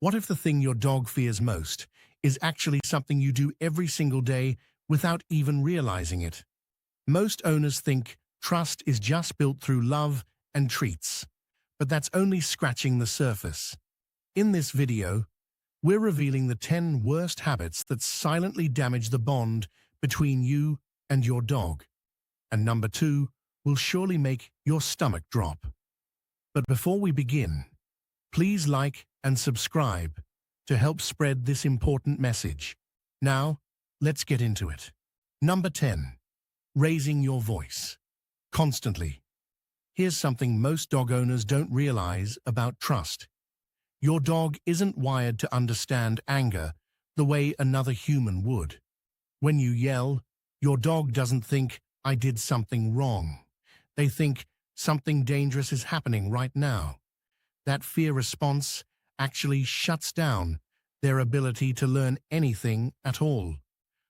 What if the thing your dog fears most is actually something you do every single day without even realizing it? Most owners think trust is just built through love and treats, but that's only scratching the surface. In this video, we're revealing the 10 worst habits that silently damage the bond between you and your dog. And number 2 will surely make your stomach drop. But before we begin, please like and subscribe to help spread this important message. Now, let's get into it. Number 10. Raising your voice. Constantly. Here's something most dog owners don't realize about trust. Your dog isn't wired to understand anger the way another human would. When you yell, your dog doesn't think, "I did something wrong." They think, "Something dangerous is happening right now." That fear response actually shuts down their ability to learn anything at all.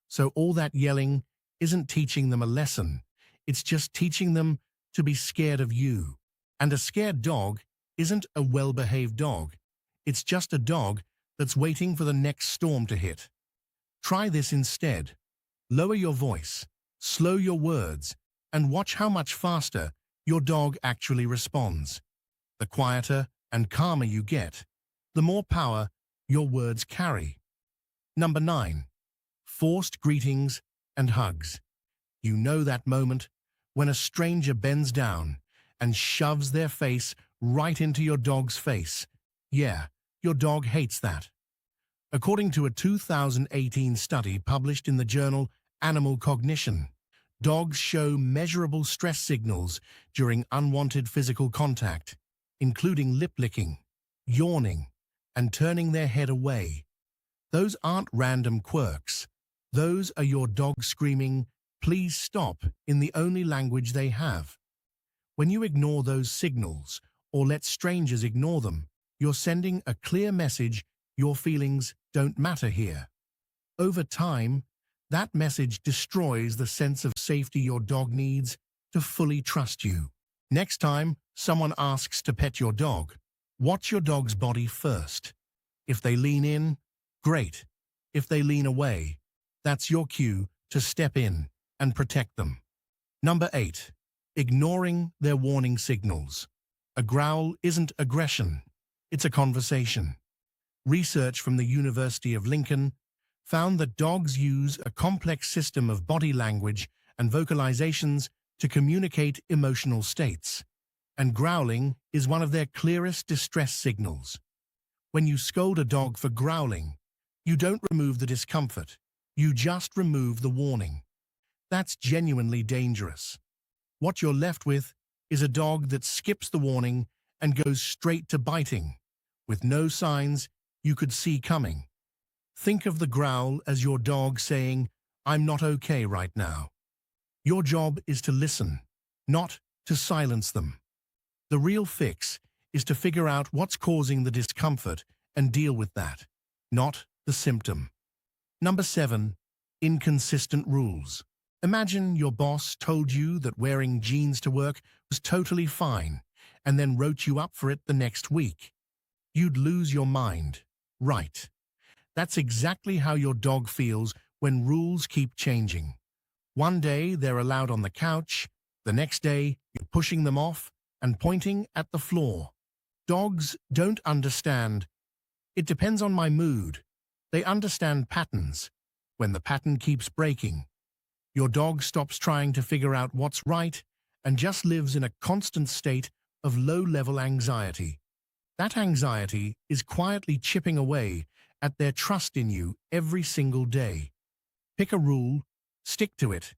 So all that yelling isn't teaching them a lesson. It's just teaching them to be scared of you. And a scared dog isn't a well-behaved dog. It's just a dog that's waiting for the next storm to hit. Try this instead. Lower your voice, slow your words, and watch how much faster your dog actually responds. The quieter and calmer you get, the more power your words carry. Number 9. Forced greetings and hugs. You know that moment when a stranger bends down and shoves their face right into your dog's face. Yeah, your dog hates that. According to a 2018 study published in the journal Animal Cognition, dogs show measurable stress signals during unwanted physical contact, including lip licking, yawning, and turning their head away. Those aren't random quirks. Those are your dog screaming, "Please stop," in the only language they have. When you ignore those signals or let strangers ignore them, you're sending a clear message: your feelings don't matter here. Over time, that message destroys the sense of safety your dog needs to fully trust you. Next time someone asks to pet your dog, watch your dog's body first. If they lean in, great. If they lean away, that's your cue to step in and protect them. Number 8. Ignoring their warning signals. A growl isn't aggression, it's a conversation. Research from the University of Lincoln found that dogs use a complex system of body language and vocalizations to communicate emotional states, and growling is one of their clearest distress signals. When you scold a dog for growling, you don't remove the discomfort, you just remove the warning. That's genuinely dangerous. What you're left with is a dog that skips the warning and goes straight to biting, with no signs you could see coming. Think of the growl as your dog saying, "I'm not okay right now." Your job is to listen, not to silence them. The real fix is to figure out what's causing the discomfort and deal with that, not the symptom. Number 7. Inconsistent rules. Imagine your boss told you that wearing jeans to work was totally fine and then wrote you up for it the next week. You'd lose your mind, right? That's exactly how your dog feels when rules keep changing. One day they're allowed on the couch, the next day you're pushing them off and pointing at the floor. Dogs don't understand. "It depends on my mood." They understand patterns. When the pattern keeps breaking, your dog stops trying to figure out what's right and just lives in a constant state of low-level anxiety. That anxiety is quietly chipping away at their trust in you every single day. Pick a rule, stick to it,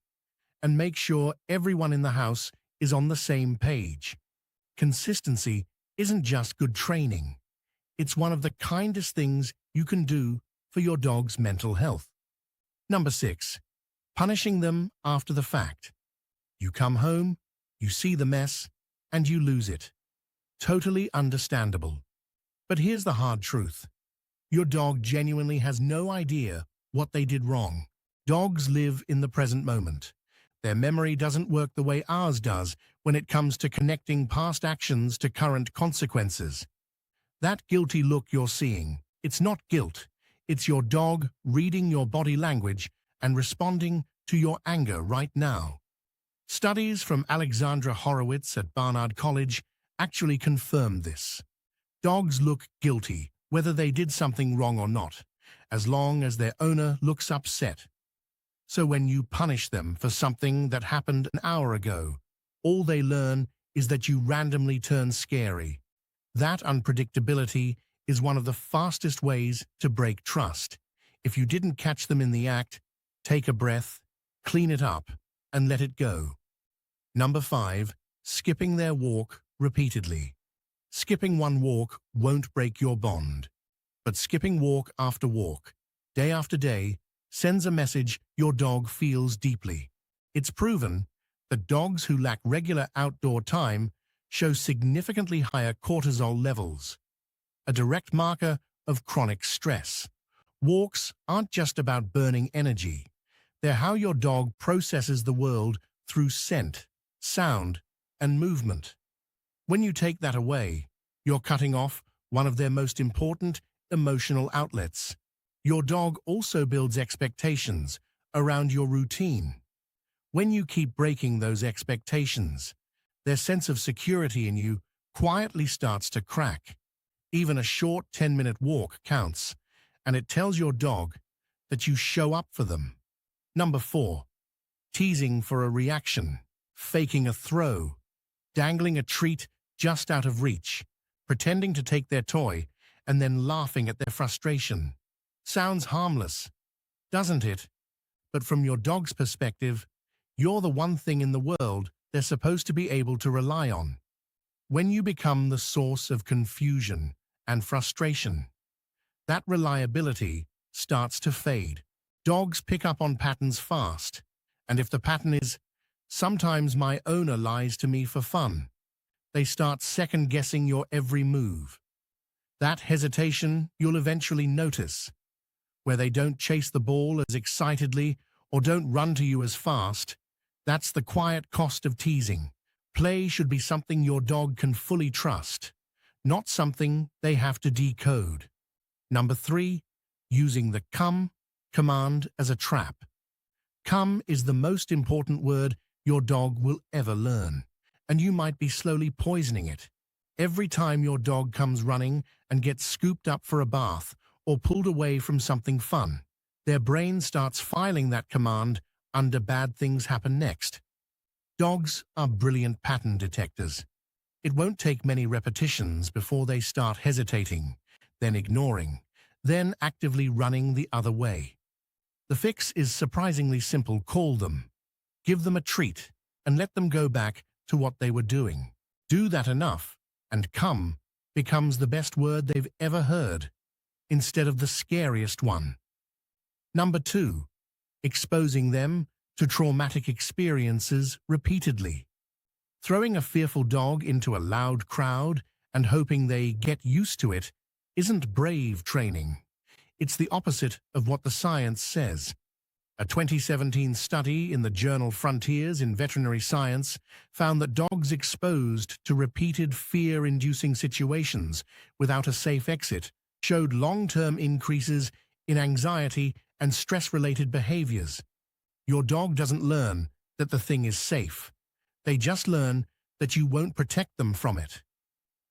and make sure everyone in the house is on the same page. Consistency isn't just good training. It's one of the kindest things you can do for your dog's mental health. Number 6. Punishing them after the fact. You come home, you see the mess, and you lose it. Totally understandable. But here's the hard truth. Your dog genuinely has no idea what they did wrong. Dogs live in the present moment. Their memory doesn't work the way ours does when it comes to connecting past actions to current consequences. That guilty look you're seeing, It's not guilt. It's your dog reading your body language and responding to your anger right now. Studies from Alexandra Horowitz at Barnard College actually confirmed this. Dogs look guilty, whether they did something wrong or not, as long as their owner looks upset. So when you punish them for something that happened an hour ago, all they learn is that you randomly turn scary. That unpredictability is one of the fastest ways to break trust. If you didn't catch them in the act, take a breath, clean it up, and let it go. Number 5, skipping their walk repeatedly. Skipping one walk won't break your bond, but skipping walk after walk, day after day, sends a message your dog feels deeply. It's proven that dogs who lack regular outdoor time show significantly higher cortisol levels, a direct marker of chronic stress. Walks aren't just about burning energy. They're how your dog processes the world through scent, sound, and movement. When you take that away, you're cutting off one of their most important emotional outlets. Your dog also builds expectations around your routine. When you keep breaking those expectations, their sense of security in you quietly starts to crack. Even a short 10-minute walk counts, and it tells your dog that you show up for them. Number 4, teasing for a reaction, faking a throw, dangling a treat just out of reach, pretending to take their toy, and then laughing at their frustration. Sounds harmless, doesn't it? But from your dog's perspective, you're the one thing in the world they're supposed to be able to rely on. When you become the source of confusion and frustration, that reliability starts to fade. Dogs pick up on patterns fast, and if the pattern is, "Sometimes my owner lies to me for fun," they start second-guessing your every move. That hesitation you'll eventually notice, where they don't chase the ball as excitedly or don't run to you as fast. That's the quiet cost of teasing. Play should be something your dog can fully trust, not something they have to decode. Number 3, using the come command as a trap. Come is the most important word your dog will ever learn, and you might be slowly poisoning it. Every time your dog comes running and gets scooped up for a bath or pulled away from something fun, their brain starts filing that command under bad things happen next. Dogs are brilliant pattern detectors. It won't take many repetitions before they start hesitating, then ignoring, then actively running the other way. The fix is surprisingly simple. Call them, give them a treat, and let them go back to what they were doing. Do that enough, and come becomes the best word they've ever heard, instead of the scariest one. Number 2, exposing them to traumatic experiences repeatedly. Throwing a fearful dog into a loud crowd and hoping they get used to it isn't brave training. It's the opposite of what the science says. A 2017 study in the journal Frontiers in Veterinary Science found that dogs exposed to repeated fear-inducing situations without a safe exit showed long-term increases in anxiety and stress-related behaviors. Your dog doesn't learn that the thing is safe. They just learn that you won't protect them from it.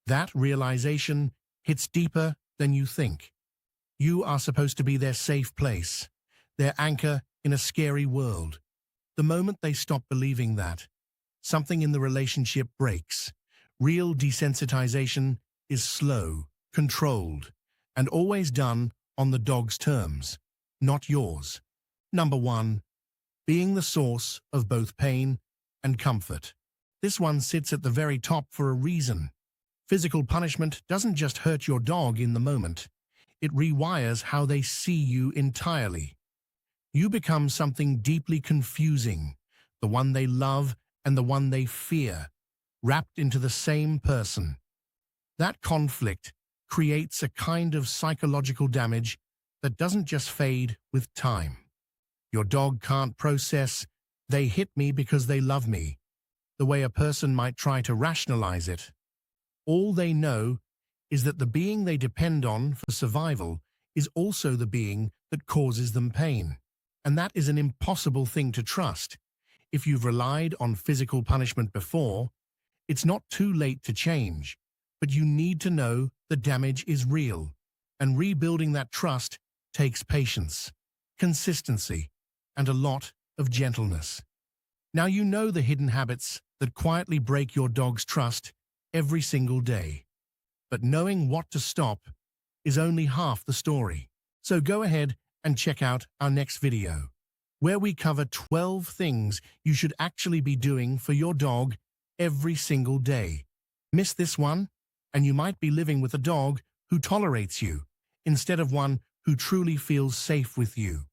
That realization hits deeper than you think. You are supposed to be their safe place, their anchor in a scary world. The moment they stop believing that, something in the relationship breaks. Real desensitization is slow, controlled, and always done on the dog's terms, not yours. Number 1, being the source of both pain and comfort. This one sits at the very top for a reason. Physical punishment doesn't just hurt your dog in the moment. It rewires how they see you entirely. You become something deeply confusing, the one they love and the one they fear, wrapped into the same person. That conflict creates a kind of psychological damage that doesn't just fade with time. Your dog can't process, "They hit me because they love me," the way a person might try to rationalize it. All they know is that the being they depend on for survival is also the being that causes them pain. And that is an impossible thing to trust. If you've relied on physical punishment before, it's not too late to change, but you need to know the damage is real. And rebuilding that trust takes patience, consistency, and a lot of gentleness. Now you know the hidden habits that quietly break your dog's trust every single day. But knowing what to stop is only half the story. So go ahead and check out our next video, where we cover 12 things you should actually be doing for your dog every single day. Miss this one, and you might be living with a dog who tolerates you, instead of one who truly feels safe with you.